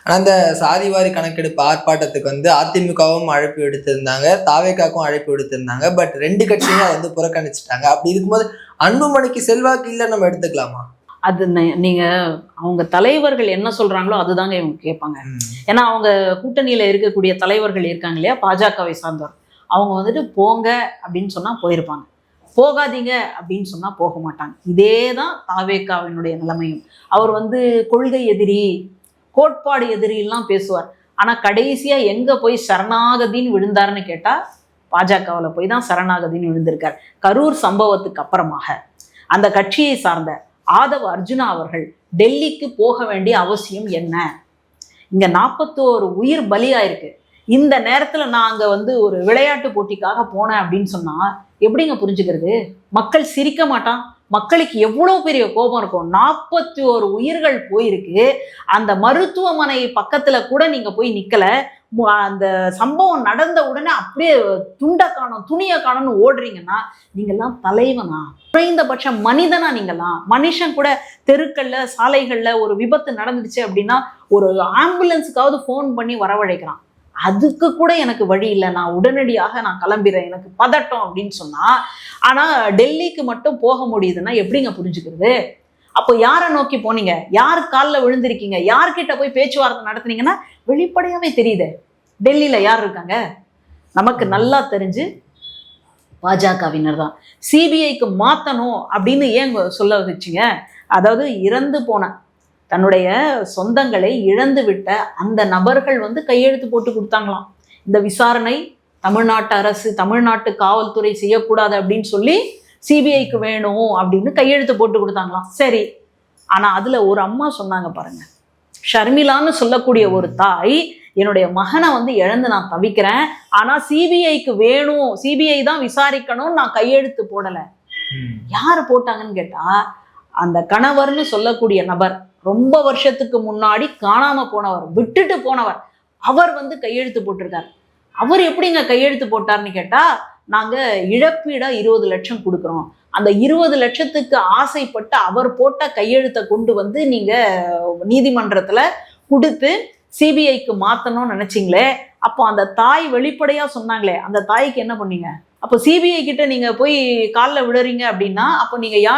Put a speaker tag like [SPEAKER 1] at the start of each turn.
[SPEAKER 1] ஆனா அந்த சாதிவாரி கணக்கெடுப்பு ஆர்ப்பாட்டத்துக்கு அதிமுகவும் அழைப்பு விடுத்திருந்தாங்க, தாவேகாக்கும் அழைப்பு விடுத்திருந்தாங்க. பட் 2 கட்சியுமே அதை புறக்கணிச்சுட்டாங்க. அப்படி இருக்கும்போது அன்புமணிக்கு செல்வாக்கு இல்லை நம்ம எடுத்துக்கலாமா?
[SPEAKER 2] அது நீங்க அவங்க தலைவர்கள் என்ன சொல்றாங்களோ அதுதாங்க இவங்க கேட்பாங்க. ஏன்னா அவங்க கூட்டணியில இருக்கக்கூடிய தலைவர்கள் இருக்காங்க இல்லையா, பாஜகவை சார்ந்தவர், அவங்க போங்க அப்படின்னு சொன்னா போயிருப்பாங்க, போகாதீங்க அப்படின்னு சொன்னா போக மாட்டாங்க. இதே தான் தாவேகாவினுடைய நிலைமையும். அவர் கொள்கை எதிரி, கோட்பாடு எதிரிலாம் பேசுவார். ஆனா கடைசியா எங்க போய் சரணாகதின்னு விழுந்தாருன்னு கேட்டா பாஜகவில் போய் தான் சரணாகதின்னு விழுந்திருக்கார். கரூர் சம்பவத்துக்கு அப்புறமாக அந்த கட்சியை சார்ந்த ஆதவ் அர்ஜுனா அவர்கள் டெல்லிக்கு போக வேண்டிய அவசியம் என்ன? இங்க 41 உயிர் பலியாயிருக்கு. இந்த நேரத்துல நான் அங்க ஒரு விளையாட்டு போட்டிக்காக போனேன் அப்படின்னு சொன்னா எப்படிங்க புரிஞ்சுக்கிறது? மக்கள் சிரிக்க மாட்டான்? மக்களுக்கு எவ்வளவு பெரிய கோபம் இருக்கும். 41 உயிர்கள் போயிருக்கு. அந்த மருத்துவமனை பக்கத்துல கூட நீங்க போய் நிக்கல. அந்த சம்பவம் நடந்த உடனே அப்படியே துண்டை காணும், துணியை காணும்னு ஓடுறீங்கன்னா நீங்கெல்லாம் தலைவனா? குறைந்தபட்ச மனிதனா? நீங்கெல்லாம் மனுஷன் கூட தெருக்கள்ல சாலைகள்ல ஒரு விபத்து நடந்துடுச்சு அப்படின்னா ஒரு ஆம்புலன்ஸுக்காவது ஃபோன் பண்ணி வரவழைக்கிறான். அதுக்கு கூட எனக்கு வழி இல்லை, நான் உடனடியாக நான் கிளம்பிடுறேன், எனக்கு பதட்டம் அப்படின்னு சொன்னா. ஆனா டெல்லிக்கு மட்டும் போக முடியுதுன்னா எப்படிங்க புரிஞ்சுக்கிறது? அப்போ யாரை நோக்கி போனீங்க? யார் காலில் விழுந்திருக்கீங்க? யார்கிட்ட போய் பேச்சுவார்த்தை நடத்துனீங்கன்னா வெளிப்படையாவே தெரியுது. டெல்லியில யார் இருக்காங்க? நமக்கு நல்லா தெரிஞ்சு பாஜகவினர் தான். சிபிஐக்கு மாற்றணும் அப்படின்னு ஏன் சொல்ல வச்சுங்க? அதாவது இறந்து போன தன்னுடைய சொந்தங்களை இழந்து விட்ட அந்த நபர்கள் கையெழுத்து போட்டு கொடுத்தாங்களாம். இந்த விசாரணை தமிழ்நாட்டு அரசு, தமிழ்நாட்டு காவல்துறை செய்யக்கூடாது அப்படின்னு சொல்லி சிபிஐக்கு வேணும் அப்படின்னு கையெழுத்து போட்டு கொடுத்தாங்களாம். சரி, ஆனா அதுல ஒரு அம்மா சொன்னாங்க பாருங்க, ஷர்மிளான்னு சொல்லக்கூடிய ஒரு தாய், என்னுடைய மகனை இழந்து நான் தவிக்கிறேன், ஆனா சிபிஐக்கு வேணும், சிபிஐ தான் விசாரிக்கணும், நான் கையெழுத்து போடல. யாரு போட்டாங்கன்னு கேட்டா அந்த கணவர்னு சொல்லக்கூடிய நபர், ரொம்ப வருஷத்துக்கு முன்னாடி காணாம போனவர், விட்டுட்டு போனவர், அவர் கையெழுத்து போட்டிருக்காரு. அவர் எப்படிங்க கையெழுத்து போட்டார்னு கேட்டா, நாங்க இழப்பீடா 20 லட்சம் கொடுக்குறோம், அந்த 20 லட்சத்துக்கு ஆசைப்பட்டு அவர் போட்ட கையெழுத்தை கொண்டு நீங்க நீதிமன்றத்துல கொடுத்து சிபிஐக்கு மாத்தணும்னு நினைச்சிங்களே, அப்போ அந்த தாய் வெளிப்படையா சொன்னாங்களே, அந்த தாய்க்கு என்ன பண்ணீங்க? அப்போ சிபிஐ கிட்ட நீங்க போய் காலில் விடுறீங்க அப்படின்னா அப்போ நீங்க யார்